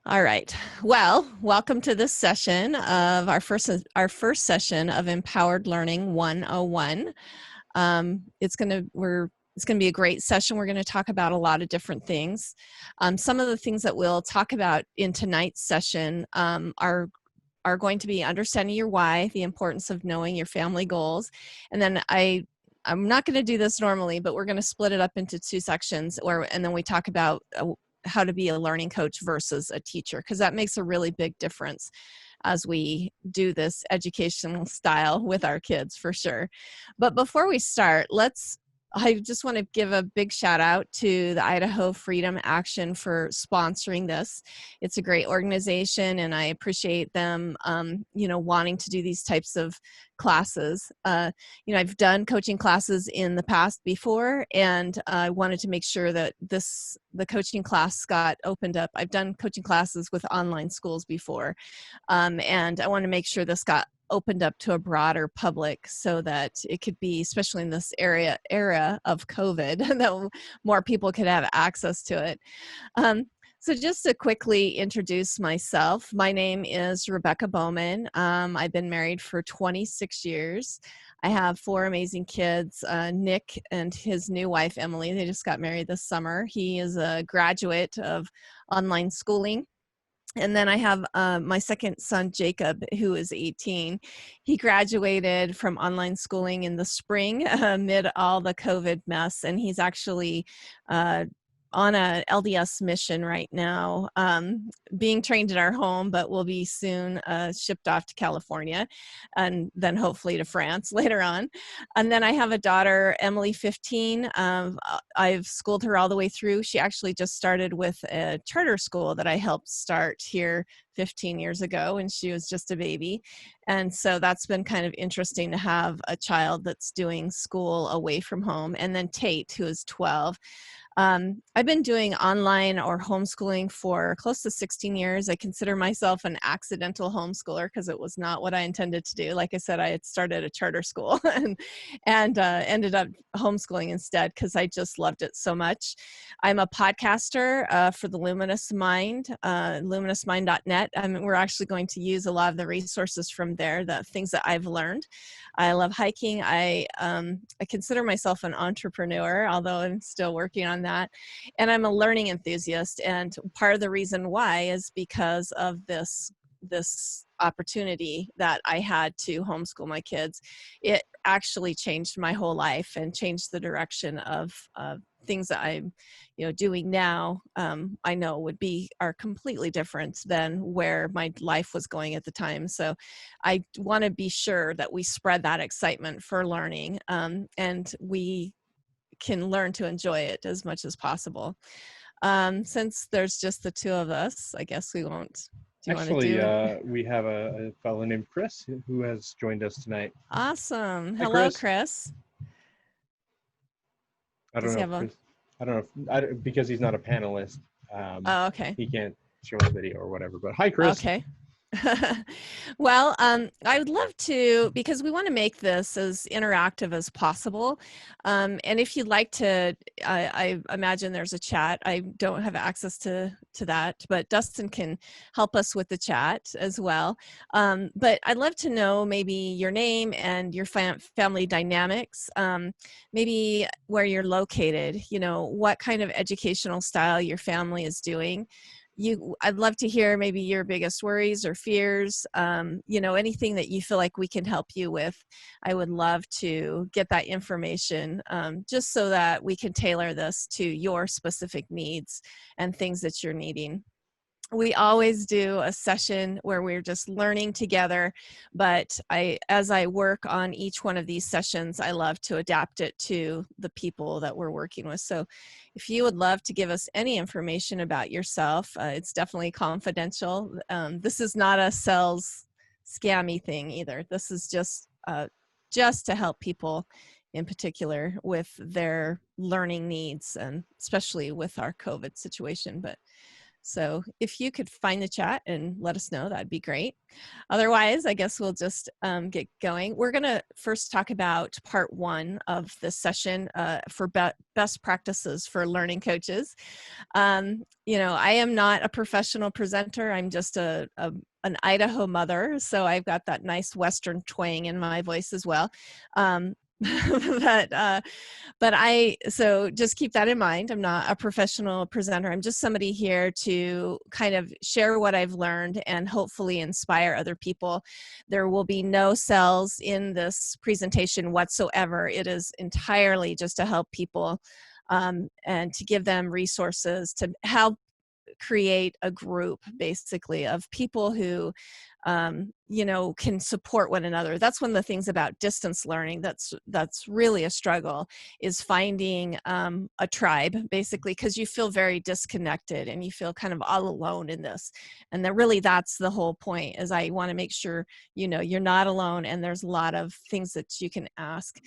All right. Well, welcome to this session of our first session of Empowered Learning 101. It's going to be a great session. We're going to talk about a lot of different things. Some of the things that we'll talk about in tonight's session are going to be understanding your why, the importance of knowing your family goals, and then I'm not going to do this normally, but we're going to split it up into two sections, and then we talk about how to be a learning coach versus a teacher, because that makes a really big difference as we do this educational style with our kids, for sure. But before we start, I just want to give a big shout out to the Idaho Freedom Action for sponsoring this. It's a great organization, and I appreciate them, wanting to do these types of classes. I've done coaching classes in the past before, and I wanted to make sure that the coaching class got opened up. I've done coaching classes with online schools before, and I want to make sure this got opened up to a broader public so that it could be, especially in this era of COVID, that more people could have access to it. So just to quickly introduce myself, my name is Rebecca Bowman. I've been married for 26 years. I have 4 amazing kids, Nick and his new wife, Emily. They just got married this summer. He is a graduate of online schooling. And then I have my second son, Jacob, who is 18. He graduated from online schooling in the spring amid all the COVID mess, and he's actually on a LDS mission right now, being trained in our home, but will be soon shipped off to California and then hopefully to France later on. And then I have a daughter, Emily, 15. I've schooled her all the way through. She actually just started with a charter school that I helped start here 15 years ago, and she was just a baby. And so that's been kind of interesting to have a child that's doing school away from home. And then Tate, who is 12. I've been doing online or homeschooling for close to 16 years. I consider myself an accidental homeschooler because it was not what I intended to do. Like I said, I had started a charter school and ended up homeschooling instead because I just loved it so much. I'm a podcaster for the Luminous Mind, luminousmind.net. We're actually going to use a lot of the resources from there, the things that I've learned. I love hiking. I consider myself an entrepreneur, although I'm still working on that. And I'm a learning enthusiast. And part of the reason why is because of this opportunity that I had to homeschool my kids. It actually changed my whole life and changed the direction of things that I'm doing now. I know are completely different than where my life was going at the time. So I want to be sure that we spread that excitement for learning, and we can learn to enjoy it as much as possible. Since there's just the two of us, I guess we won't. Do you Actually, want to do it? We have a fellow named Chris who has joined us tonight. Awesome. Hi, Hello, Chris. Chris. I don't know if because he's not a panelist. Oh, okay. He can't show a video or whatever. But hi, Chris. Okay. Well, I would love to, because we want to make this as interactive as possible. And if you'd like to, I imagine there's a chat. I don't have access to that, but Dustin can help us with the chat as well. But I'd love to know maybe your name and your family dynamics, maybe where you're located, what kind of educational style your family is doing. I'd love to hear maybe your biggest worries or fears, anything that you feel like we can help you with. I would love to get that information, just so that we can tailor this to your specific needs and things that you're needing. We always do a session where we're just learning together, but as I work on each one of these sessions, I love to adapt it to the people that we're working with. So if you would love to give us any information about yourself, it's definitely confidential. This is not a sales scammy thing either. This is just to help people in particular with their learning needs, and especially with our COVID situation. So if you could find the chat and let us know, that'd be great. Otherwise, I guess we'll just get going. We're going to first talk about part 1 of this session for best practices for learning coaches. I am not a professional presenter. I'm just an Idaho mother, so I've got that nice Western twang in my voice as well. So just keep that in mind. I'm not a professional presenter. I'm just somebody here to kind of share what I've learned and hopefully inspire other people. There will be no sales in this presentation whatsoever. It is entirely just to help people and to give them resources to help create a group basically of people who can support one another. That's one of the things about distance learning that's really a struggle, is finding a tribe, basically, because you feel very disconnected and you feel kind of all alone in this. And that's the whole point, is I want to make sure you're not alone, and there's a lot of things that you can ask.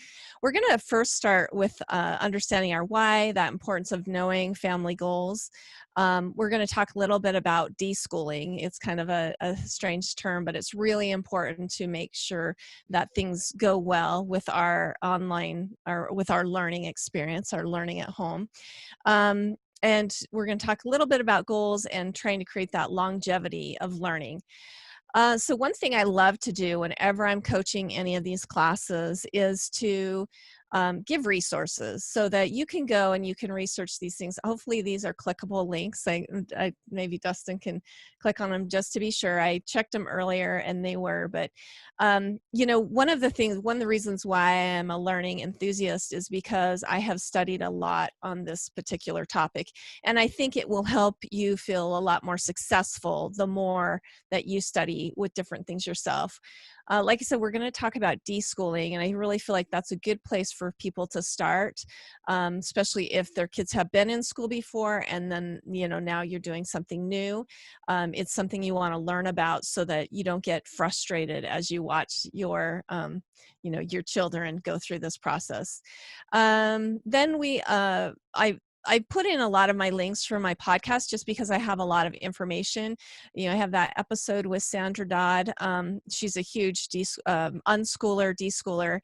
We're going to first start with understanding our why, that importance of knowing family goals. We're going to talk a little bit about deschooling. It's kind of a strange term, but it's really important to make sure that things go well with our online or with our learning experience, our learning at home. And we're going to talk a little bit about goals and trying to create that longevity of learning. So one thing I love to do whenever I'm coaching any of these classes is to give resources so that you can go and you can research these things. Hopefully these are clickable links. Maybe Dustin can click on them just to be sure. I checked them earlier and they were, but one of the reasons why I am a learning enthusiast is because I have studied a lot on this particular topic. And I think it will help you feel a lot more successful the more that you study with different things yourself. Like I said, we're going to talk about deschooling, and I really feel like that's a good place for people to start, especially if their kids have been in school before, and then, now you're doing something new. It's something you want to learn about so that you don't get frustrated as you watch your children go through this process. I put in a lot of my links for my podcast just because I have a lot of information. I have that episode with Sandra Dodd. She's a huge unschooler, deschooler.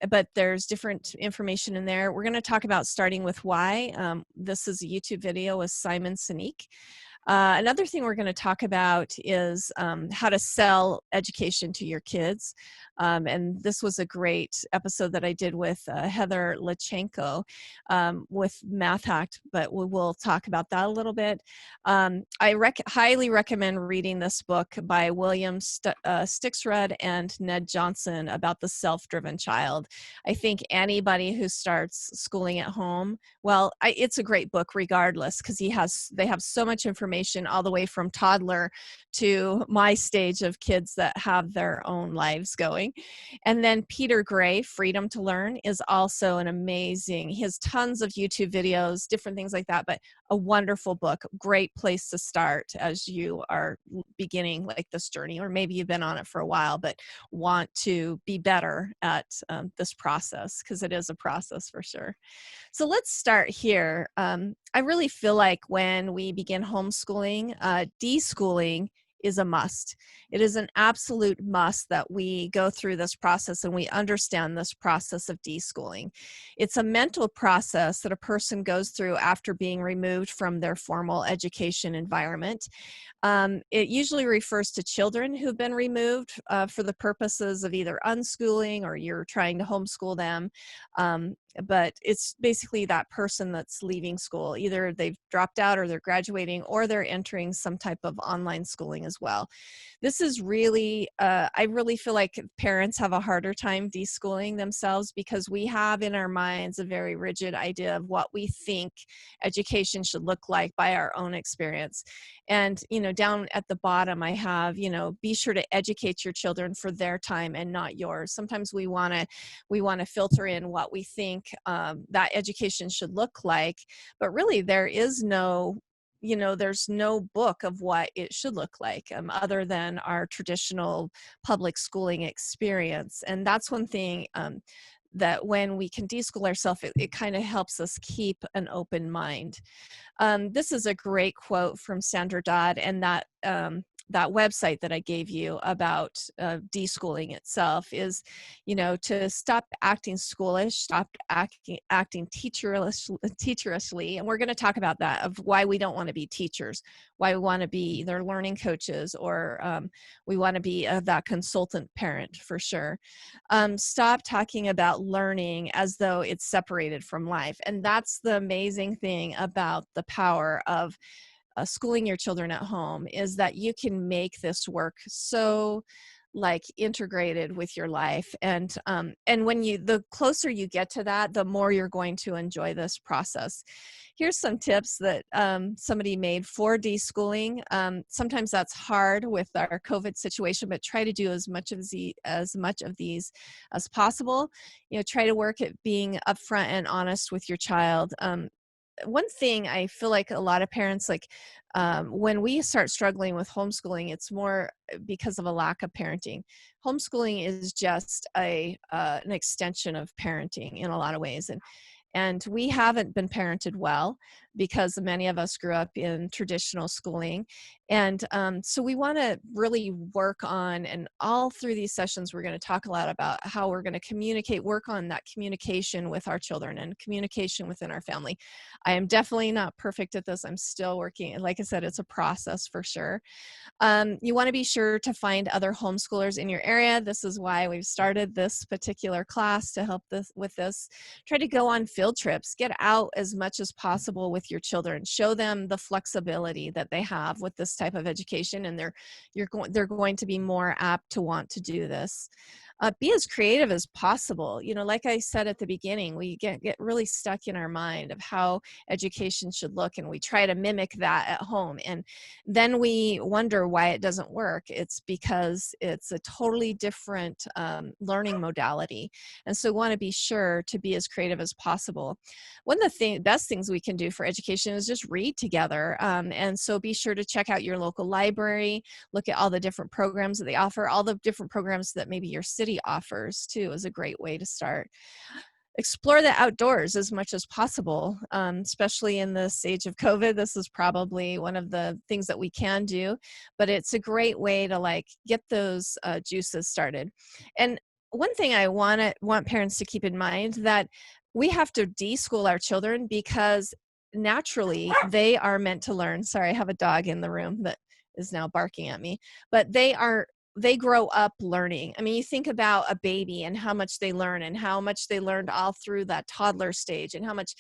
But there's different information in there. We're going to talk about starting with why. This is a YouTube video with Simon Sinek. Another thing we're going to talk about is how to sell education to your kids. And this was a great episode that I did with Heather Lachenko with Math Hacked, but we'll talk about that a little bit. I highly recommend reading this book by William Stixrud and Ned Johnson about the self-driven child. I think anybody who starts schooling at home, it's a great book regardless, because they have so much information all the way from toddler to my stage of kids that have their own lives going. And then Peter Gray, Freedom to Learn, is also an amazing, he has tons of YouTube videos, different things like that, but a wonderful book, great place to start as you are beginning like this journey, or maybe you've been on it for a while, but want to be better at this process, because it is a process for sure. So let's start here. I really feel like when we begin homeschooling, deschooling is a must. It is an absolute must that we go through this process and we understand this process of deschooling. It's a mental process that a person goes through after being removed from their formal education environment. It usually refers to children who've been removed for the purposes of either unschooling or you're trying to homeschool them. But it's basically that person that's leaving school. Either they've dropped out or they're graduating or they're entering some type of online schooling as well. This is really, I really feel like parents have a harder time deschooling themselves because we have in our minds a very rigid idea of what we think education should look like by our own experience. And, down at the bottom, I have, be sure to educate your children for their time and not yours. Sometimes we want to filter in what we think that education should look like, but really there is no there's no book of what it should look like other than our traditional public schooling experience. And that's one thing that when we can deschool ourselves, it kind of helps us keep an open mind. This is a great quote from Sandra Dodd, and that website that I gave you about deschooling itself is, to stop acting schoolish, stop acting teacherishly, and we're going to talk about that, of why we don't want to be teachers, why we want to be either learning coaches, or we want to be that consultant parent for sure. Stop talking about learning as though it's separated from life, and that's the amazing thing about the power of schooling your children at home, is that you can make this work so integrated with your life. And when the closer you get to that, the more you're going to enjoy this process. Here's some tips that somebody made for deschooling. Sometimes that's hard with our COVID situation, but try to do as much of these as possible. Try to work at being upfront and honest with your child. One thing I feel like a lot of parents, when we start struggling with homeschooling, it's more because of a lack of parenting. Homeschooling is just an extension of parenting in a lot of ways. And we haven't been parented well because many of us grew up in traditional schooling. And so we want to really work on, and all through these sessions, we're going to talk a lot about how we're going to communicate, work on that communication with our children and communication within our family. I am definitely not perfect at this. I'm still working. Like I said, it's a process for sure. You want to be sure to find other homeschoolers in your area. This is why we've started this particular class, to help with this. Try to go on field trips. Get out as much as possible with your children. Show them the flexibility that they have with this type of education, and they're going to be more apt to want to do this. Be as creative as possible. Like I said at the beginning, we get really stuck in our mind of how education should look, and we try to mimic that at home, and then we wonder why it doesn't work. It's because it's a totally different learning modality, and so we want to be sure to be as creative as possible. One of the best things we can do for education is just read together, and so be sure to check out your local library, look at all the different programs that they offer, all the different programs that maybe your city offers too, is a great way to start. Explore the outdoors as much as possible, especially in this age of COVID. This is probably one of the things that we can do, but it's a great way to get those juices started. And one thing I want parents to keep in mind, that we have to deschool our children because naturally they are meant to learn. Sorry, I have a dog in the room that is now barking at me, but they grow up learning. I mean, you think about a baby and how much they learn, and how much they learned all through that toddler stage, and how much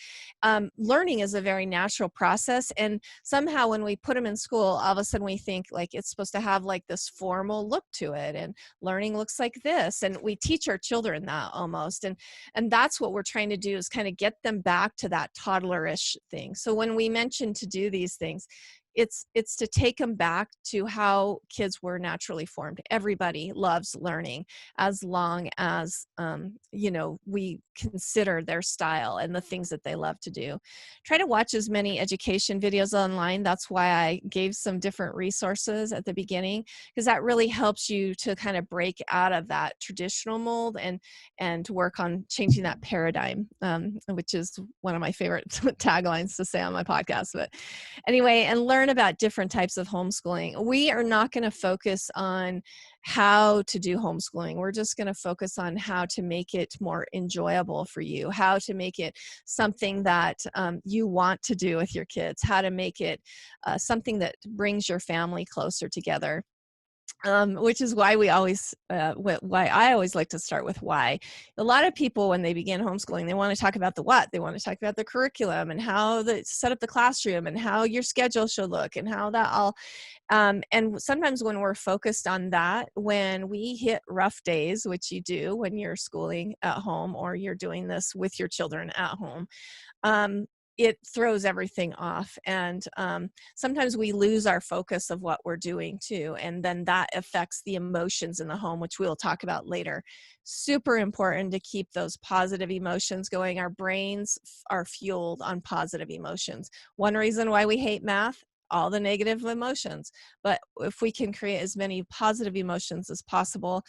learning is a very natural process. And somehow when we put them in school, all of a sudden we think it's supposed to have this formal look to it, and learning looks like this. And we teach our children that almost. And that's what we're trying to do, is kind of get them back to that toddlerish thing. So when we mention to do these things, it's to take them back to how kids were naturally formed. Everybody loves learning, as long as we consider their style and the things that they love to do. Try to watch as many education videos online. That's why I gave some different resources at the beginning, because that really helps you to kind of break out of that traditional mold and work on changing that paradigm, which is one of my favorite taglines to say on my podcast. But anyway, and learn about different types of homeschooling. We are not going to focus on how to do homeschooling. We're just going to focus on how to make it more enjoyable for you, how to make it something that you want to do with your kids, how to make it something that brings your family closer together. Which is why why I always like to start with why. A lot of people, when they begin homeschooling, they want to talk about the what. They want to talk about the curriculum, and how to set up the classroom, and how your schedule should look, and how that all. And sometimes when we're focused on that, when we hit rough days, which you do when you're schooling at home, or you're doing this with your children at home, it throws everything off. And sometimes we lose our focus of what we're doing too. And then that affects the emotions in the home, which we'll talk about later. Super important to keep those positive emotions going. Our brains are fueled on positive emotions. One reason why we hate math, all the negative emotions. But if we can create as many positive emotions as possible,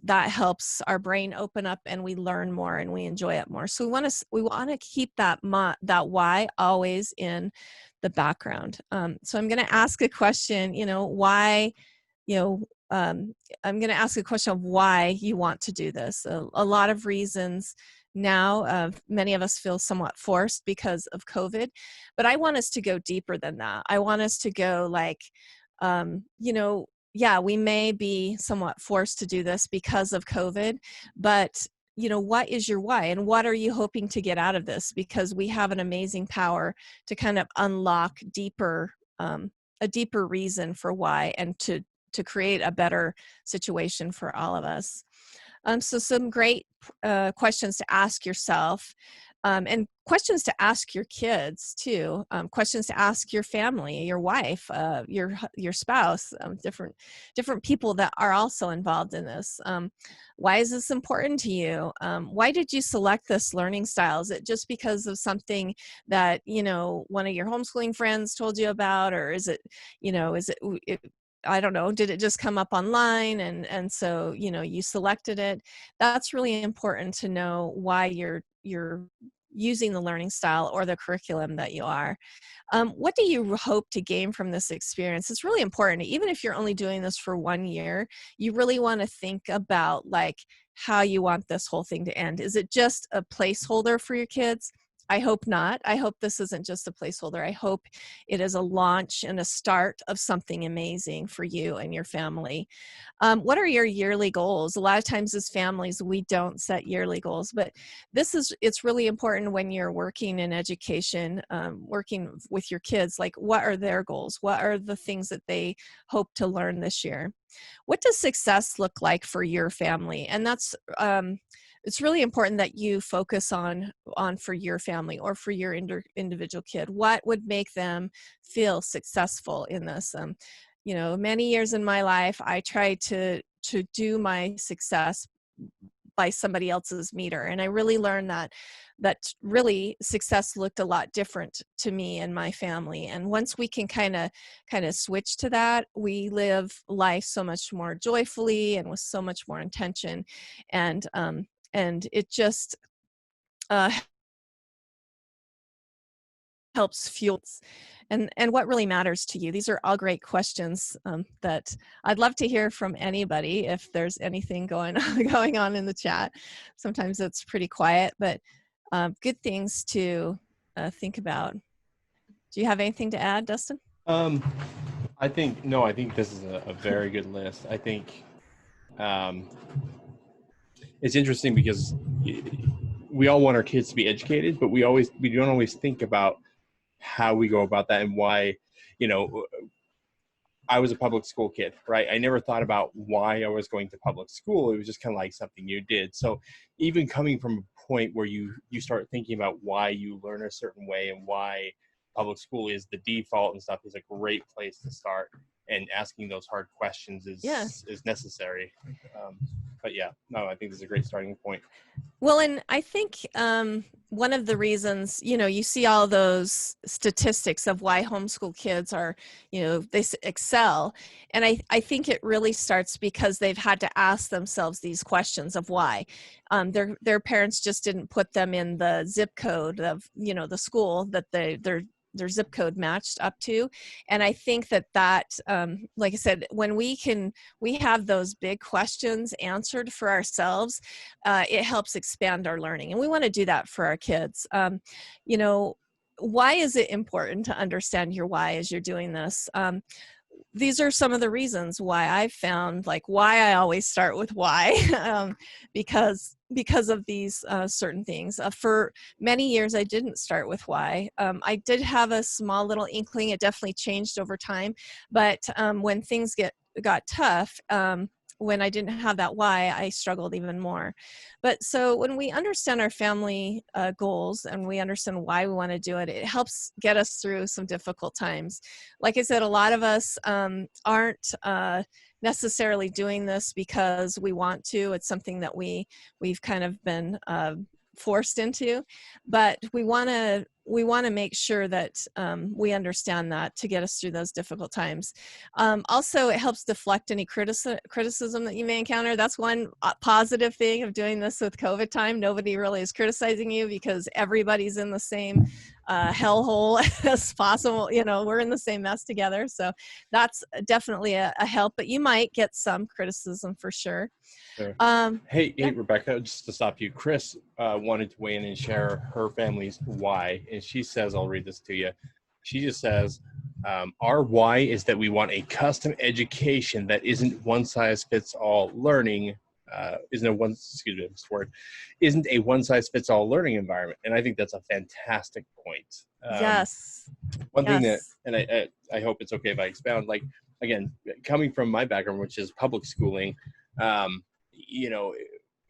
that helps our brain open up and we learn more and we enjoy it more. So we want to keep that why always in the background. So I'm going to ask a question, why, you know, I'm going to ask a question of why you want to do this. A lot of reasons now. Many of us feel somewhat forced because of COVID, but I want us to go deeper than that. I want us to go like, yeah, we may be somewhat forced to do this because of COVID, but what is your why and what are you hoping to get out of this? Because we have an amazing power to kind of unlock a deeper reason for why, and to create a better situation for all of us. So some great questions to ask yourself, and questions to ask your kids too. Questions to ask your family, your wife, your spouse, different people that are also involved in this. Why is this important to you? Why did you select this learning style? Is it just because of something that one of your homeschooling friends told you about, or is it I don't know, did it just come up online and so you selected it? That's really important to know why you're using the learning style or the curriculum that you are. What do you hope to gain from this experience? It's really important. Even if you're only doing this for 1 year, you really want to think about like how you want this whole thing to end. Is it just a placeholder for your kids? I hope not. I hope this isn't just a placeholder. I hope it is a launch and a start of something amazing for you and your family. What are your yearly goals? A lot of times as families, we don't set yearly goals, but it's really important when you're working in education, working with your kids, like what are their goals? What are the things that they hope to learn this year? What does success look like for your family? And that's, it's really important that you focus on for your family or for your individual kid. What would make them feel successful in this? Many years in my life, I tried to do my success by somebody else's meter, and I really learned that really success looked a lot different to me and my family. And once we can kind of switch to that, we live life so much more joyfully and with so much more intention, and it just helps fuel. And what really matters to you? These are all great questions that I'd love to hear from anybody if there's anything going on in the chat. Sometimes it's pretty quiet, but good things to think about. Do you have anything to add, Dustin? I think this is a very good list. I think it's interesting because we all want our kids to be educated, but we don't always think about how we go about that and why. I was a public school kid, right? I never thought about why I was going to public school. It was just kind of like something you did. So even coming from a point where you start thinking about why you learn a certain way and why public school is the default and stuff is a great place to start. And asking those hard questions is necessary. But yeah, no, I think this is a great starting point. Well, and I think one of the reasons, you see all those statistics of why homeschool kids are, they excel. And I think it really starts because they've had to ask themselves these questions of why. Their parents just didn't put them in the zip code of, the school that their zip code matched up to. And I think that like I said, when we have those big questions answered for ourselves, it helps expand our learning. And we want to do that for our kids. Why is it important to understand your why as you're doing this? These are some of the reasons why I've found, like, why I always start with why, because of these certain things. For many years, I didn't start with why. I did have a small little inkling. It definitely changed over time. But when things got tough, when I didn't have that why, I struggled even more. But so when we understand our family goals and we understand why we want to do it, it helps get us through some difficult times. Like I said, a lot of us aren't necessarily doing this because we want to. It's something that we've kind of been forced into, but we want to we want to make sure that we understand that to get us through those difficult times. Also, it helps deflect any criticism that you may encounter. That's one positive thing of doing this with COVID time. Nobody really is criticizing you because everybody's in the same hellhole as possible. You know, we're in the same mess together. So that's definitely a help, but you might get some criticism for sure. Sure. Yeah. Hey, Rebecca, just to stop you, Chris wanted to weigh in and share her family's why. And she says, I'll read this to you. She just says, our why is that we want a custom education that isn't one size fits all learning, isn't a one size fits all learning environment. And I think that's a fantastic point. Yes. One thing that, and I hope it's okay if I expound, like, again, coming from my background, which is public schooling, you know,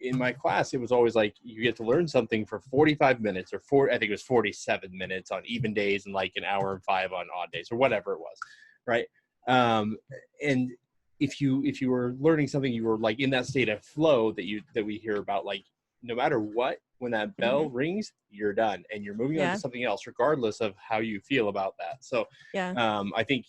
in my class, it was always like you get to learn something for 45 minutes or I think it was 47 minutes on even days and like an hour and 5 on odd days or whatever it was. Right. And if you were learning something, you were like in that state of flow that we hear about, like, no matter what, when that bell rings, you're done and you're moving on to something else, regardless of how you feel about that. So I think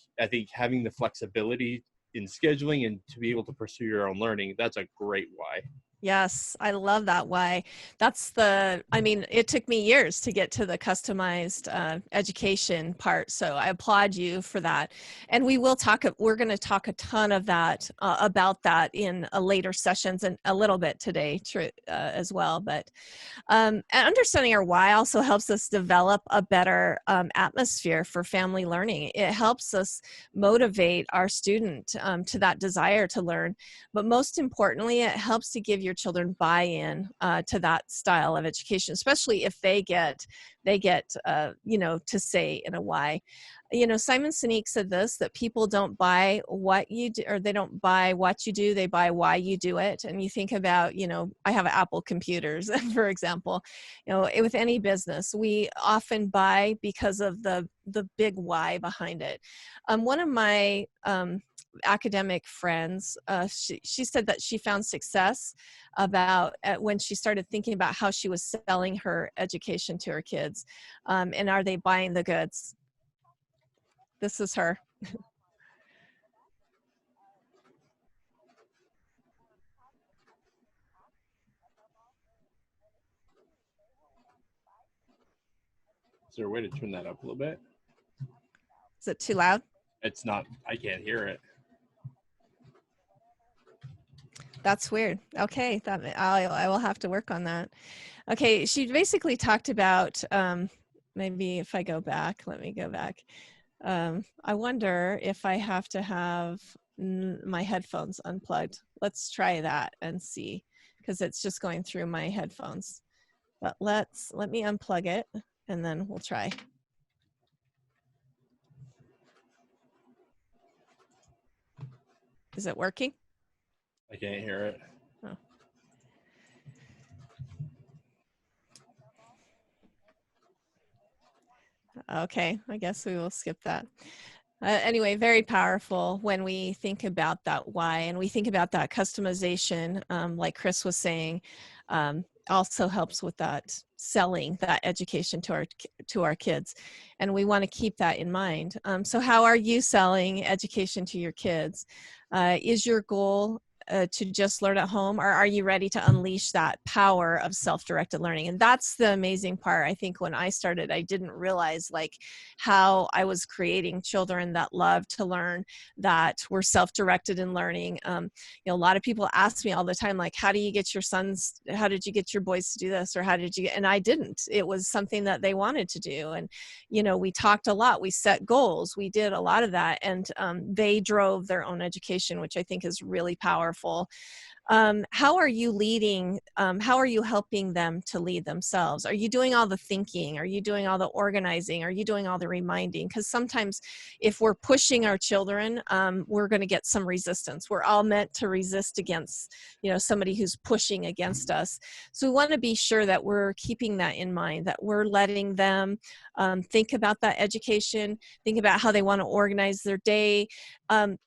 having the flexibility in scheduling and to be able to pursue your own learning, that's a great why. Yes, I love that why. I mean, it took me years to get to the customized education part. So I applaud you for that. And we're going to talk a ton of that, about that in later sessions and a little bit today as well. But understanding our why also helps us develop a better atmosphere for family learning. It helps us motivate our student to that desire to learn. But most importantly, it helps to give your children buy-in to that style of education, especially if they get you know, to say in a why. You know, Simon Sinek said this, that people don't buy what you do, or they don't buy what you do, they buy why you do it. And you think about, you know, I have Apple computers, for example, you know, with any business, we often buy because of the big why behind it. One of my academic friends, she said that she found success when she started thinking about how she was selling her education to her kids, and are they buying the goods? This is her. Is there a way to turn that up a little bit? Is it too loud? It's not, I can't hear it. That's weird. Okay, I will have to work on that. Okay, she basically talked about, maybe if I go back, let me go back. I wonder if I have to have my headphones unplugged. Let's try that and see, because it's just going through my headphones. But let me unplug it and then we'll try. Is it working? I can't hear it. Oh. Okay, I guess we will skip that. Anyway, very powerful when we think about that why, and we think about that customization, like Chris was saying, also helps with that selling that education to our kids, and we want to keep that in mind. So how are you selling education to your kids? Is your goal to just learn at home, or are you ready to unleash that power of self-directed learning? And that's the amazing part. I think when I started, I didn't realize like how I was creating children that love to learn, that were self-directed in learning. You know, a lot of people ask me all the time, like, how did you get your boys to do this? Or and I didn't. It was something that they wanted to do. And, you know, we talked a lot, we set goals, we did a lot of that. And they drove their own education, which I think is really powerful. How are you leading? How are you helping them to lead themselves? Are you doing all the thinking? Are you doing all the organizing? Are you doing all the reminding? Because sometimes if we're pushing our children, we're going to get some resistance. We're all meant to resist against, you know, somebody who's pushing against us. So we want to be sure that we're keeping that in mind, that we're letting them think about that education, think about how they want to organize their day.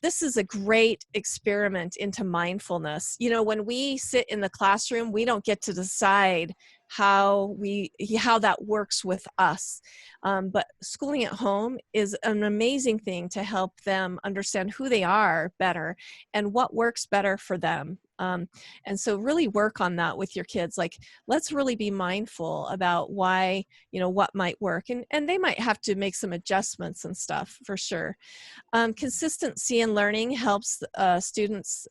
This is a great experiment into mindfulness. You know, when we sit in the classroom, we don't get to decide how that works with us. But schooling at home is an amazing thing to help them understand who they are better and what works better for them. And so really work on that with your kids. Like, let's really be mindful about why, what might work. And they might have to make some adjustments and stuff for sure. Consistency in learning helps students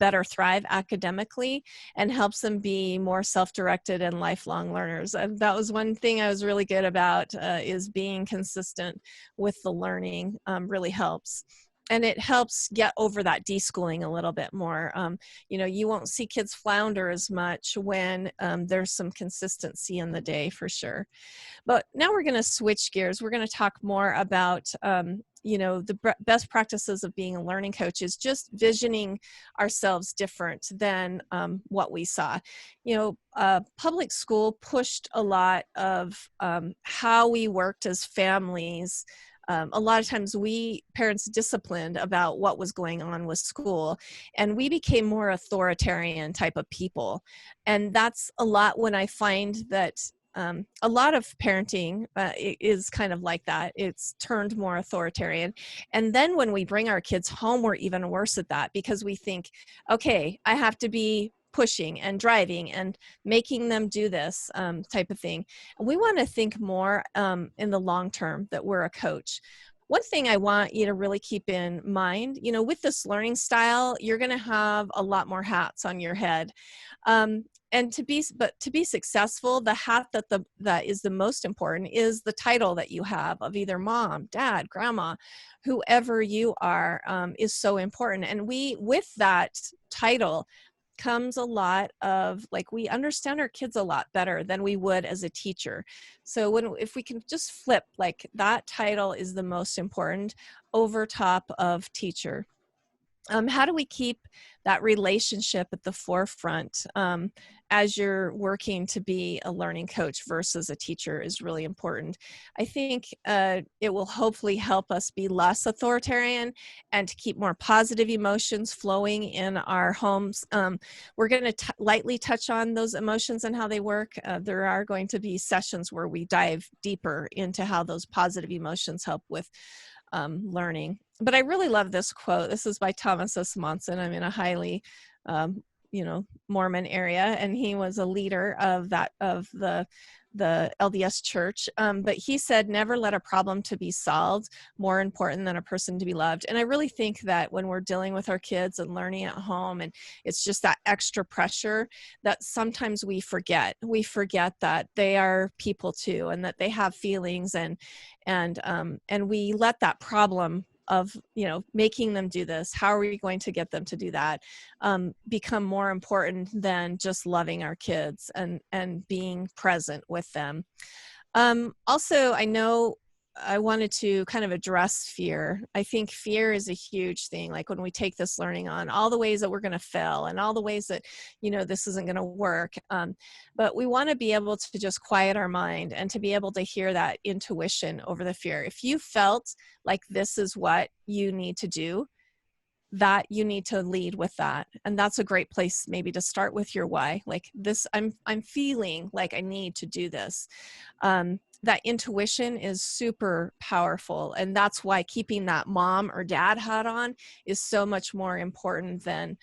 better thrive academically and helps them be more self-directed and lifelong learners. And that was one thing I was really good about, is being consistent with the learning. Really helps. And it helps get over that deschooling a little bit more. You won't see kids flounder as much when there's some consistency in the day, for sure. But now we're going to switch gears. We're going to talk more about, the best practices of being a learning coach is just visioning ourselves different than what we saw. Public school pushed a lot of how we worked as families. A lot of times we parents disciplined about what was going on with school, and we became more authoritarian type of people. And that's a lot when I find that a lot of parenting is kind of like that. It's turned more authoritarian. And then when we bring our kids home, we're even worse at that, because we think, okay, I have to be pushing and driving and making them do this type of thing. And we want to think more in the long term that we're a coach. One thing I want you to really keep in mind, with this learning style, you're going to have a lot more hats on your head. And to be successful, the hat that is the most important is the title that you have of either mom, dad, grandma, whoever you are, is so important. And with that title comes a lot of, we understand our kids a lot better than we would as a teacher. So if we can just flip, that title is the most important over top of teacher. How do we keep that relationship at the forefront as you're working to be a learning coach versus a teacher is really important. I think it will hopefully help us be less authoritarian and to keep more positive emotions flowing in our homes. We're going to lightly touch on those emotions and how they work. There are going to be sessions where we dive deeper into how those positive emotions help with learning. But I really love this quote. This is by Thomas S. Monson. I'm in a highly, Mormon area, and he was a leader of the LDS church. But he said, never let a problem to be solved more important than a person to be loved. And I really think that when we're dealing with our kids and learning at home, and it's just that extra pressure that sometimes we forget that they are people too, and that they have feelings, and we let that problem of, making them do this, how are we going to get them to do that, become more important than just loving our kids and being present with them. Also, I know I wanted to kind of address fear. I think fear is a huge thing. Like when we take this learning on, all the ways that we're going to fail and all the ways that, this isn't going to work. But we want to be able to just quiet our mind and to be able to hear that intuition over the fear. If you felt like this is what you need to do, that you need to lead with that. And that's a great place maybe to start with your why. Like this, I'm feeling like I need to do this. That intuition is super powerful. And that's why keeping that mom or dad hat on is so much more important than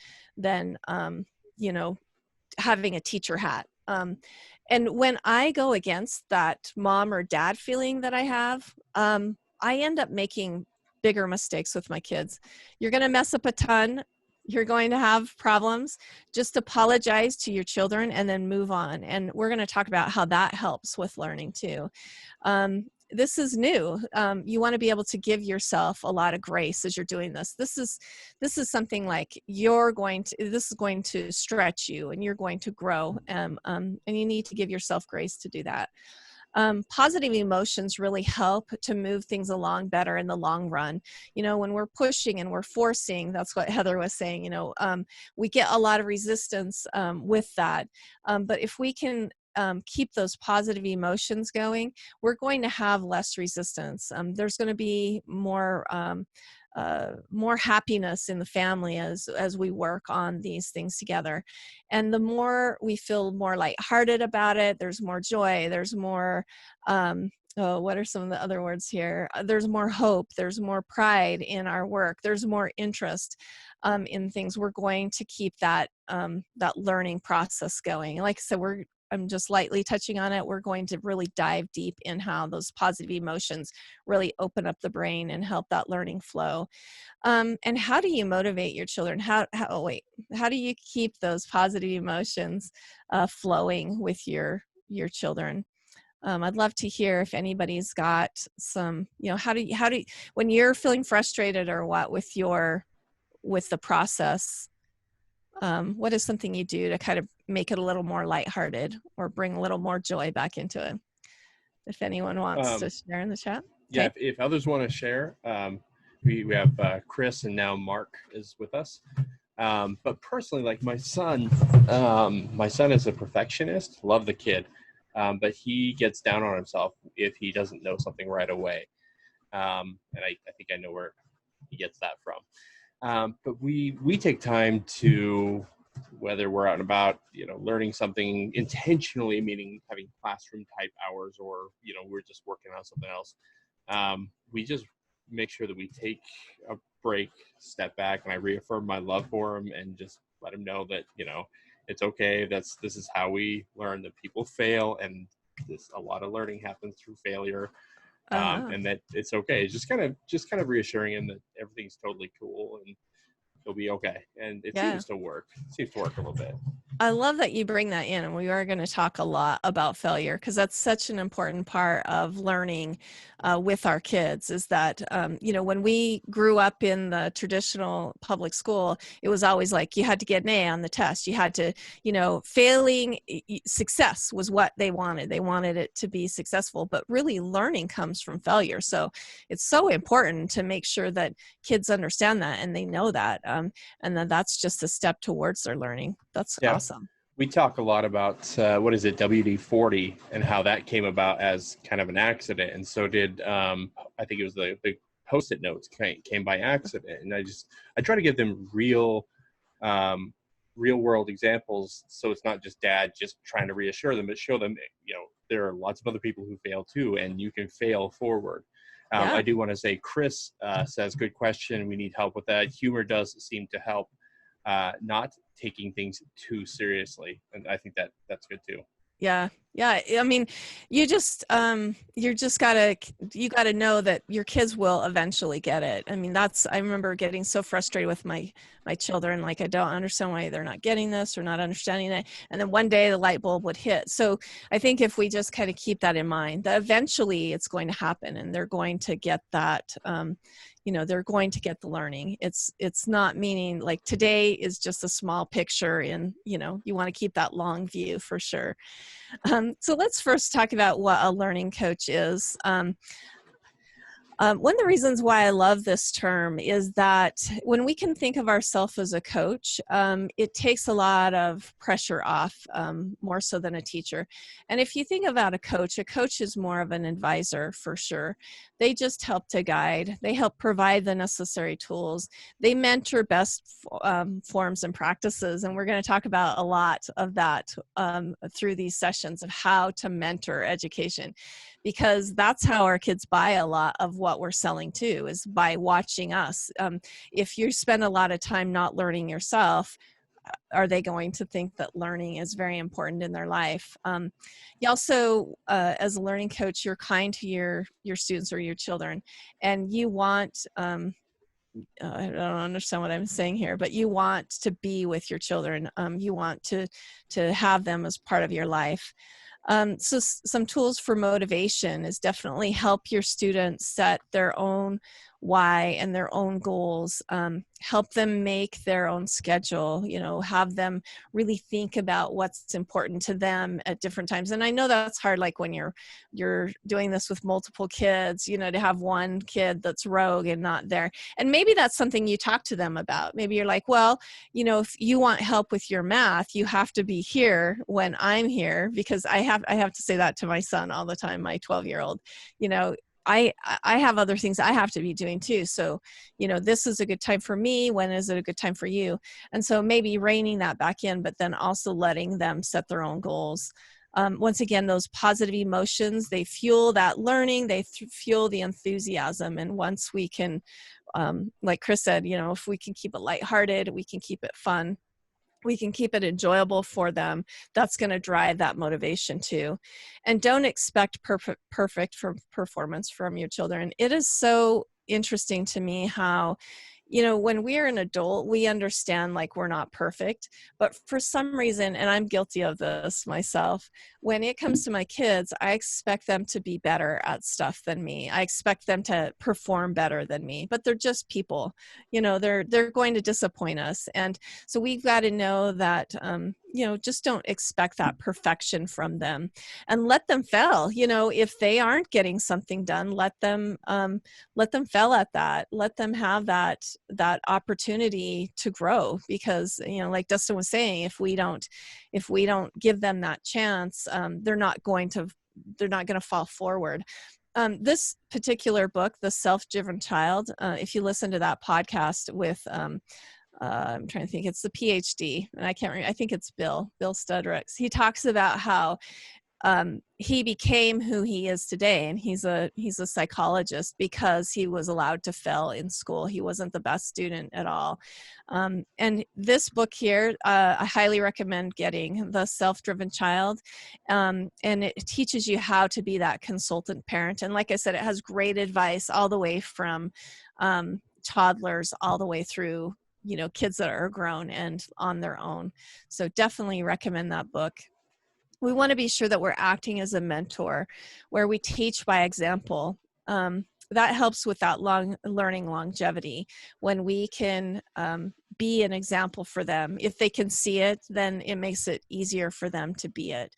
having a teacher hat. And when I go against that mom or dad feeling that I have, I end up making bigger mistakes with my kids. You're going to mess up a ton. You're going to have problems. Just apologize to your children and then move on. And we're going to talk about how that helps with learning too. This is new. You want to be able to give yourself a lot of grace as you're doing this. This is something like this is going to stretch you and you're going to grow. And you need to give yourself grace to do that. Positive emotions really help to move things along better in the long run. When we're pushing and we're forcing, that's what Heather was saying, we get a lot of resistance with that. But if we can keep those positive emotions going, we're going to have less resistance. There's going to be more more happiness in the family as we work on these things together. And the more we feel more lighthearted about it, there's more joy, there's more, what are some of the other words here? There's more hope, there's more pride in our work, there's more interest in things. We're going to keep that that learning process going. And like I said, I'm just lightly touching on it. We're going to really dive deep in how those positive emotions really open up the brain and help that learning flow. And how do you motivate your children? How do you keep those positive emotions flowing with your children? I'd love to hear if anybody's got some, how do you, when you're feeling frustrated or what with the process, what is something you do to kind of make it a little more lighthearted or bring a little more joy back into it? If anyone wants to share in the chat. Yeah, Okay. if others want to share, we have Chris, and now Mark is with us. But personally, like my son is a perfectionist. Love the kid, but he gets down on himself if he doesn't know something right away. And I think I know where he gets that from. But we take time to, whether we're out and about, learning something intentionally, meaning having classroom type hours, or, we're just working on something else. We just make sure that we take a break, step back, and I reaffirm my love for him and just let him know that, it's okay. This is how we learn, that people fail, and a lot of learning happens through failure. And that it's okay. It's just kind of reassuring him that everything's totally cool and he'll be okay. And it seems to work. It seems to work a little bit. I love that you bring that in, and we are going to talk a lot about failure because that's such an important part of learning with our kids. Is that when we grew up in the traditional public school, it was always like you had to get an A on the test. You had to, failing, success was what they wanted. They wanted it to be successful, but really learning comes from failure. So it's so important to make sure that kids understand that and they know that, and then that's just a step towards their learning. That's awesome. We talk a lot about WD-40 and how that came about as kind of an accident, and so did I think it was the Post-it notes came by accident. And I try to give them real world examples, so it's not just dad just trying to reassure them, but show them there are lots of other people who fail too, and you can fail forward. I do want to say Chris says, good question, we need help with that. Humor does seem to help. Not taking things too seriously, and I think that's good too. Yeah. I mean, you gotta know that your kids will eventually get it. I mean, I remember getting so frustrated with my children, like I don't understand why they're not getting this or not understanding it. And then one day the light bulb would hit. So I think if we just kind of keep that in mind, that eventually it's going to happen and they're going to get that, they're going to get the learning. It's not meaning like today is just a small picture, and you want to keep that long view for sure. So let's first talk about what a learning coach is. One of the reasons why I love this term is that when we can think of ourselves as a coach, it takes a lot of pressure off, more so than a teacher. And if you think about a coach is more of an advisor for sure. They just help to guide. They help provide the necessary tools. They mentor best forms and practices. And we're going to talk about a lot of that through these sessions of how to mentor education, because that's how our kids buy a lot of what we're selling too, is by watching us. If you spend a lot of time not learning yourself, are they going to think that learning is very important in their life? You also, as a learning coach, you're kind to your students or your children, and you want, I don't understand what I'm saying here, but you want to be with your children. You want to have them as part of your life. So some tools for motivation is definitely help your students set their own why and their own goals. Help them make their own schedule, have them really think about what's important to them at different times. And I know that's hard, like when you're doing this with multiple kids, to have one kid that's rogue and not there. And maybe that's something you talk to them about. Maybe you're like, well, if you want help with your math, you have to be here when I'm here, because I have to say that to my son all the time, my 12-year-old, I have other things I have to be doing too. So, this is a good time for me. When is it a good time for you? And so maybe reining that back in, but then also letting them set their own goals. Once again, those positive emotions, they fuel that learning, they fuel the enthusiasm. And once we can, like Chris said, if we can keep it lighthearted, we can keep it fun, we can keep it enjoyable for them, that's going to drive that motivation too. And don't expect perfect performance from your children. It is so interesting to me how, when we're an adult, we understand like we're not perfect, but for some reason, and I'm guilty of this myself, when it comes to my kids, I expect them to be better at stuff than me. I expect them to perform better than me, but they're just people. They're going to disappoint us. And so we've got to know that, just don't expect that perfection from them, and let them fail. If they aren't getting something done, let them fail at that. Let them have that opportunity to grow, because like Dustin was saying, if we don't give them that chance, they're not going to fall forward. This particular book, The Self-Driven Child, if you listen to that podcast with I'm trying to think, it's the PhD, and I can't remember, I think it's Bill Studricks. He talks about how he became who he is today, and he's a psychologist because he was allowed to fail in school. He wasn't the best student at all. And this book here, I highly recommend getting, The Self-Driven Child, and it teaches you how to be that consultant parent. And like I said, it has great advice all the way from toddlers all the way through kids that are grown and on their own. So definitely recommend that book. We want to be sure that we're acting as a mentor, where we teach by example. That helps with that learning longevity. When we can be an example for them, if they can see it, then it makes it easier for them to be it.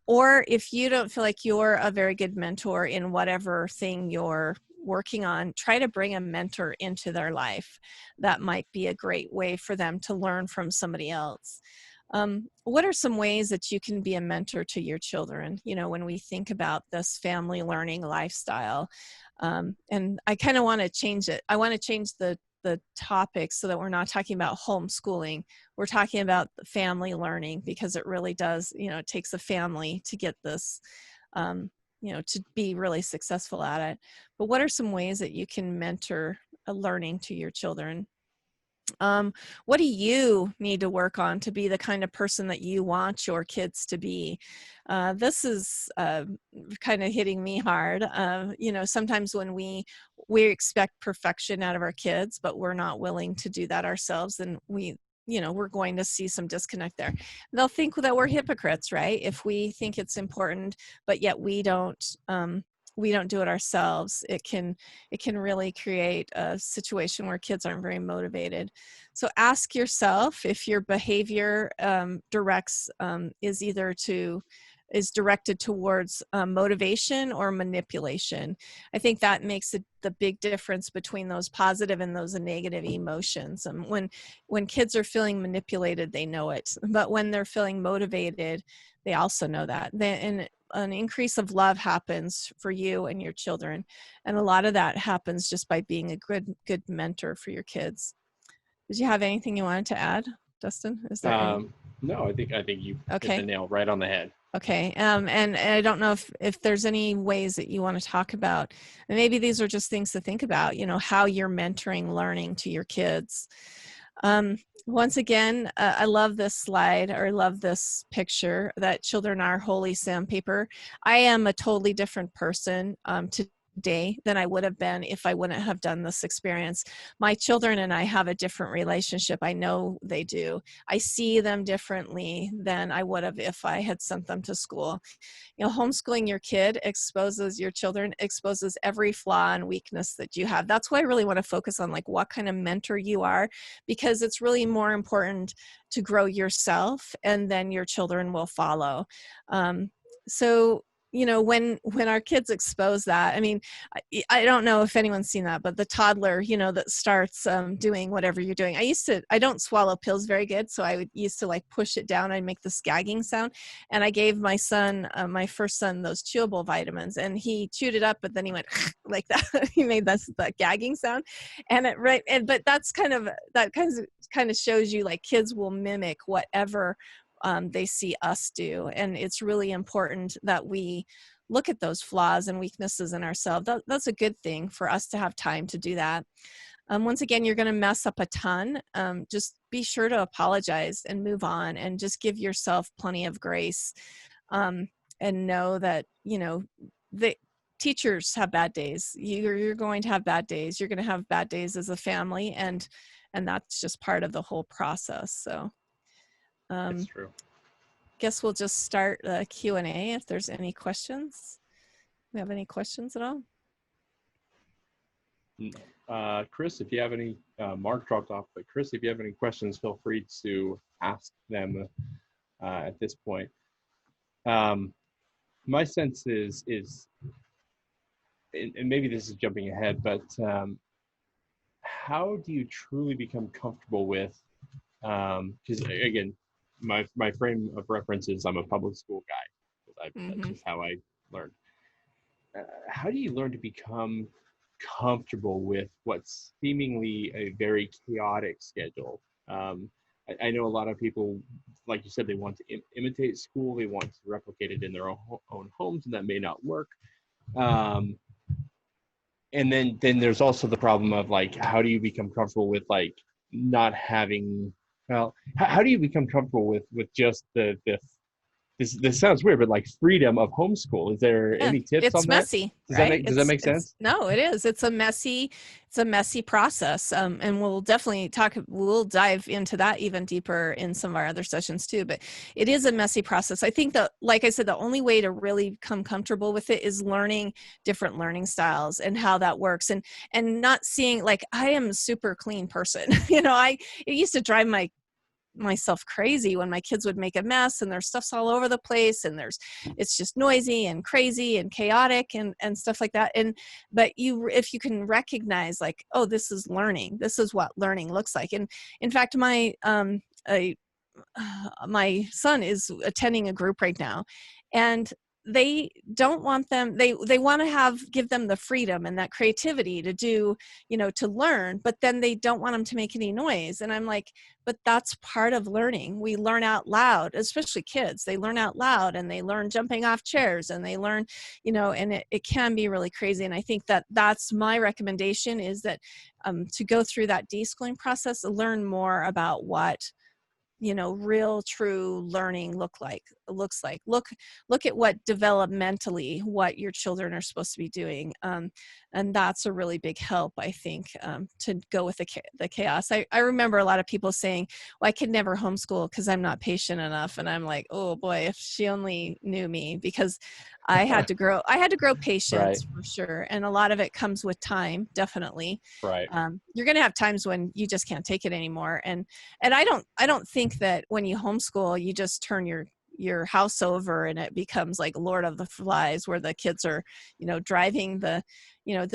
Or if you don't feel like you're a very good mentor in whatever thing you're working on, try to bring a mentor into their life. That might be a great way for them to learn from somebody else. What are some ways that you can be a mentor to your children? When we think about this family learning lifestyle, and I kind of want to change it. I want to change the topic so that we're not talking about homeschooling. We're talking about the family learning, because it really does, it takes a family to get this, to be really successful at it. But what are some ways that you can mentor a learning to your children? What do you need to work on to be the kind of person that you want your kids to be? This is kind of hitting me hard. Sometimes when we expect perfection out of our kids, but we're not willing to do that ourselves, then we're going to see some disconnect there. They'll think that we're hypocrites, right? If we think it's important, but yet we don't do it ourselves, it can really create a situation where kids aren't very motivated. So ask yourself if your behavior is directed towards motivation or manipulation. I think that makes the big difference between those positive and those negative emotions. When kids are feeling manipulated, they know it, but when they're feeling motivated, they also know that. And an increase of love happens for you and your children, and a lot of that happens just by being a good mentor for your kids. Did you have anything you wanted to add, Dustin? Is there No, I think you hit the nail right on the head. Okay. And I don't know if there's any ways that you want to talk about, and maybe these are just things to think about, how you're mentoring learning to your kids. Once again, I love this slide, or I love this picture, that children are holy sandpaper. I am a totally different person today than I would have been if I wouldn't have done this experience. My children and I have a different relationship. I know they do. I see them differently than I would have if I had sent them to school. Homeschooling your kid exposes your children, exposes every flaw and weakness that you have. That's why I really want to focus on what kind of mentor you are, because it's really more important to grow yourself, and then your children will follow. So you know, when our kids expose that, I mean, I don't know if anyone's seen that, but the toddler, you know, that starts doing whatever you're doing. I don't swallow pills very good, so I used to like push it down and make this gagging sound. And I gave my son, my first son, those chewable vitamins, and he chewed it up, but then he went like that. He made that gagging sound, and but kind of shows you like kids will mimic whatever they see us do. And it's really important that we look at those flaws and weaknesses in ourselves. That's a good thing for us to have time to do that. Once again, you're going to mess up a ton. Just be sure to apologize and move on, and just give yourself plenty of grace, and know that, you know, the teachers have bad days. You're going to have bad days. You're going to have bad days as a family, and that's just part of the whole process. So That's true. guess we'll just start the Q&A if there's any questions. We have any questions at all? Chris, if you have any, Mark dropped off, but Chris, if you have any questions, feel free to ask them at this point. My sense is, and maybe this is jumping ahead, but how do you truly become comfortable with, because again, my frame of reference is I'm a public school guy. That's just how I learned. How do you learn to become comfortable with what's seemingly a very chaotic schedule? I know a lot of people, like you said, they want to imitate school. They want to replicate it in their own homes, and that may not work. And then there's also the problem of like, how do you become comfortable with like not having, well, how do you become comfortable with just this sounds weird, but like freedom of homeschool? Is there any tips on that? Messy, Does right? Does that make sense? No, it is. It's a messy process. And we'll dive into that even deeper in some of our other sessions too, but it is a messy process. I think that, like I said, the only way to really become comfortable with it is learning different learning styles and how that works, and not seeing like, I am a super clean person. You know, it used to drive myself crazy when my kids would make a mess and their stuff's all over the place, and it's just noisy and crazy and chaotic and stuff like that. But if you can recognize like, oh, this is learning, this is what learning looks like. And in fact, my son is attending a group right now, and they don't want them, they want to give them the freedom and that creativity to do, you know, to learn, but then they don't want them to make any noise. And I'm like, but that's part of learning. We learn out loud, especially kids. They learn out loud, and they learn jumping off chairs, and they learn, you know, and it can be really crazy. And I think that's my recommendation, is that to go through that deschooling process, learn more about what, you know, real true learning looks like. Look at what developmentally what your children are supposed to be doing, and that's a really big help, I think, to go with the chaos. I remember a lot of people saying, well, I could never homeschool because I'm not patient enough, and I'm like, oh boy, if she only knew me, because I had to grow patience, right, for sure, and a lot of it comes with time, definitely. Right. You're going to have times when you just can't take it anymore, and I don't think that when you homeschool you just turn your house over and it becomes like Lord of the Flies, where the kids are, you know, driving there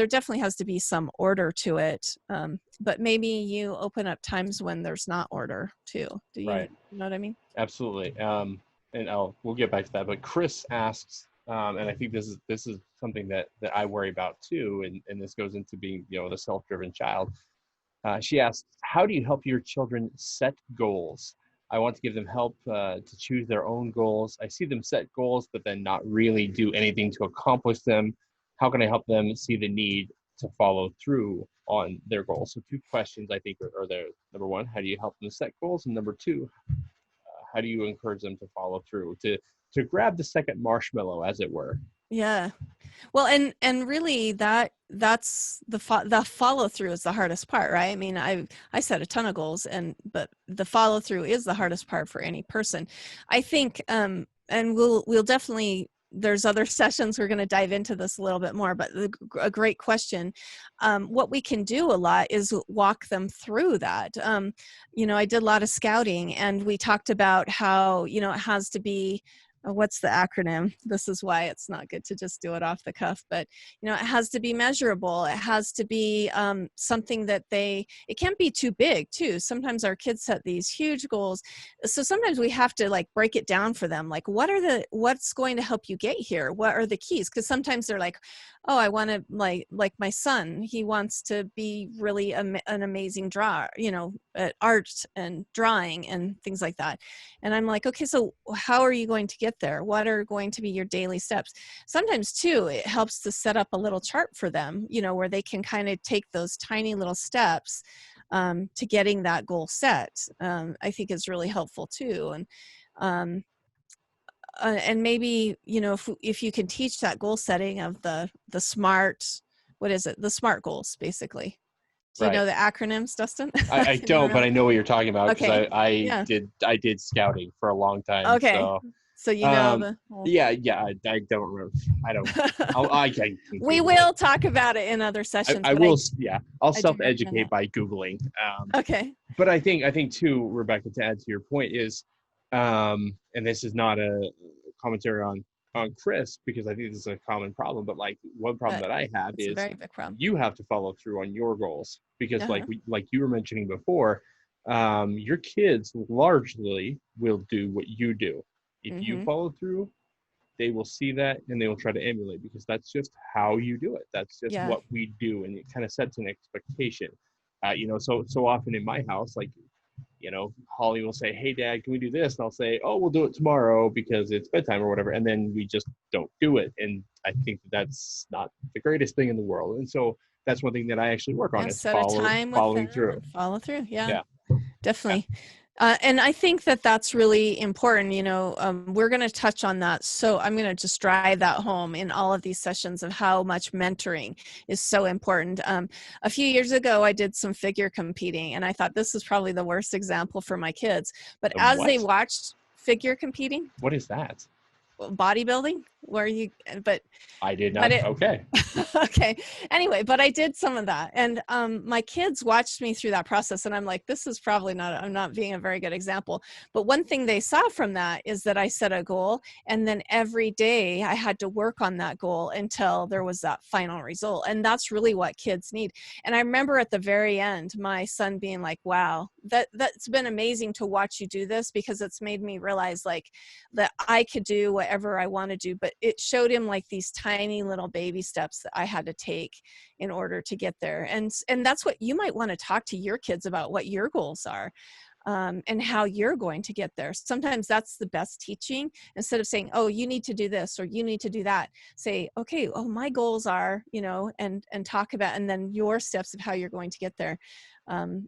definitely has to be some order to it, but maybe you open up times when there's not order too. Do you, right, know what I mean? Absolutely. And we'll get back to that, but Chris asks, and I think this is something that I worry about too, and this goes into being, you know, the self-driven child. She asks, how do you help your children set goals? I want to give them help to choose their own goals. I see them set goals, but then not really do anything to accomplish them. How can I help them see the need to follow through on their goals? So 2 questions, I think, are there. Number 1, how do you help them set goals? And number 2, how do you encourage them to follow through, to grab the second marshmallow, as it were? Yeah. Well, and really that's the follow through is the hardest part, right? I mean, I set a ton of goals, but the follow through is the hardest part for any person, I think. And we'll definitely, there's other sessions we're going to dive into this a little bit more, but a great question. What we can do a lot is walk them through that. You know, I did a lot of scouting, and we talked about how, you know, it has to be what's the acronym? This is why it's not good to just do it off the cuff, but it has to be measurable. It has to be something that it can't be too big too. Sometimes our kids set these huge goals. So sometimes we have to like break it down for them. Like what's going to help you get here? What are the keys? Because sometimes they're like, oh, I want to like my son, he wants to be really an amazing drawer, at art and drawing and things like that. And I'm like, okay, so how are you going to get there? What are going to be your daily steps? Sometimes too, it helps to set up a little chart for them, where they can kind of take those tiny little steps to getting that goal set. I think is really helpful too. And maybe, if you can teach that goal setting of the SMART, what is it? The SMART goals, basically. Do you Right. know the acronyms, Dustin? I don't, but I know what you're talking about because Okay. I did scouting for a long time. Okay. So Yeah, I don't remember. I can we Google will it. talk about it in other sessions. I will. Yeah, I'll self-educate it. by Googling. Okay. But I think too, Rebecca, to add to your point is, and this is not a commentary on Chris, because I think this is a common problem, but like one problem that I have is a very big problem. You have to follow through on your goals, because Uh-huh. like you were mentioning before, your kids largely will do what you do. If you follow through, they will see that and they will try to emulate, because that's just how you do it. That's just what we do, and it kind of sets an expectation. So often in my house, like, Holly will say, "Hey, Dad, can we do this?" And I'll say, "Oh, we'll do it tomorrow because it's bedtime or whatever." And then we just don't do it. And I think that's not the greatest thing in the world. And so that's one thing that I actually work on, is following through. Follow through. Yeah. Definitely. And I think that that's really important. We're going to touch on that. So I'm going to just drive that home in all of these sessions of how much mentoring is so important. A few years ago, I did some figure competing, and I thought this is probably the worst example for my kids. But as they watched figure competing. What is that? Bodybuilding, but I did not. Okay. Okay. Anyway, but I did some of that, and my kids watched me through that process, and I'm like, this is probably I'm not being a very good example. But one thing they saw from that is that I set a goal, and then every day I had to work on that goal until there was that final result. And that's really what kids need. And I remember at the very end, my son being like, wow, that's been amazing to watch you do this, because it's made me realize like that I could do whatever I want to do. But it showed him like these tiny little baby steps that I had to take in order to get there. And that's what you might want to talk to your kids about, what your goals are. And how you're going to get there. Sometimes that's the best teaching. Instead of saying, oh, you need to do this or you need to do that, say, okay, oh, my goals are, and talk about, and then your steps of how you're going to get there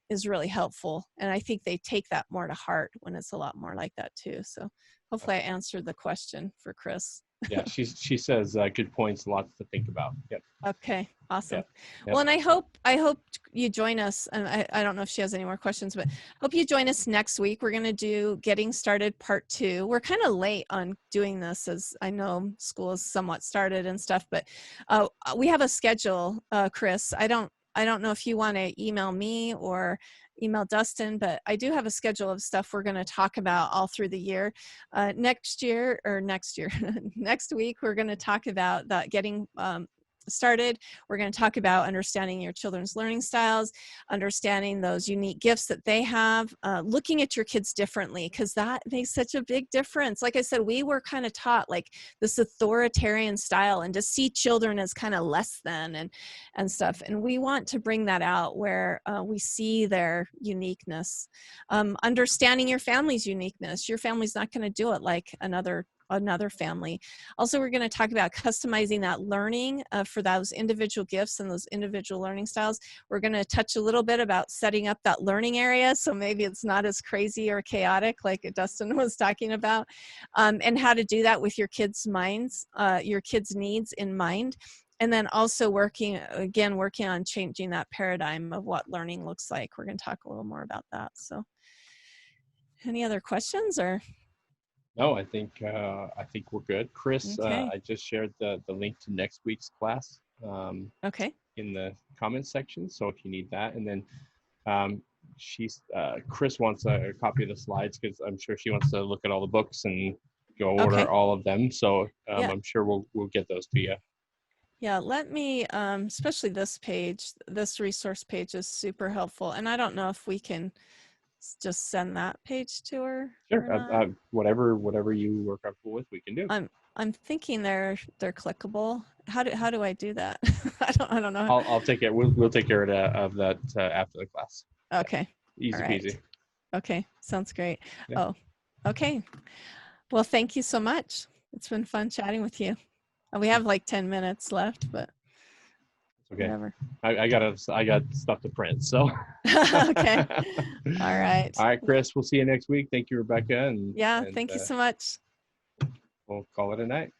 is really helpful. And I think they take that more to heart when it's a lot more like that too. So hopefully I answered the question for Chris. Yeah, she says good points, lots to think about. Yep. Okay, awesome. Yep. Well, and I hope you join us. And I don't know if she has any more questions, but hope you join us next week. We're going to do Getting Started Part 2. We're kind of late on doing this, as I know school is somewhat started and stuff, but we have a schedule, Chris. I don't know if you want to email me or email Dustin, but I do have a schedule of stuff we're going to talk about all through the year. Next week, we're going to talk about that getting started. We're going to talk about understanding your children's learning styles, understanding those unique gifts that they have, looking at your kids differently, because that makes such a big difference. Like I said, we were kind of taught like this authoritarian style and to see children as kind of less than and stuff. And we want to bring that out where we see their uniqueness. Understanding your family's uniqueness. Your family's not going to do it like another family. Also, we're going to talk about customizing that learning for those individual gifts and those individual learning styles. We're going to touch a little bit about setting up that learning area, so maybe it's not as crazy or chaotic like Dustin was talking about, and how to do that with your kids' minds, your kids' needs in mind. And then also working on changing that paradigm of what learning looks like. We're going to talk a little more about that. So any other questions or? No, I think we're good. Chris, Okay. I just shared the link to next week's class Okay. in the comments section. So if you need that, and then Chris wants a copy of the slides, because I'm sure she wants to look at all the books and go Okay. order all of them. So Yeah. I'm sure we'll get those to you. Yeah, let me, especially this page, this resource page is super helpful. And I don't know if we can just send that page to her or Sure. not. Whatever you are comfortable with, we can do. I'm thinking they're clickable. How do I do that? I don't know. I'll take it. We'll take care of that after the class. Okay. Easy All right. peasy. Okay. Sounds great. Yeah. Oh, okay. Well, thank you so much. It's been fun chatting with you. We have like 10 minutes left, but Okay. whatever. I got stuff to print. So. Okay. All right. All right, Chris. We'll see you next week. Thank you, Rebecca. Yeah. And Thank you so much. we'll call it a night.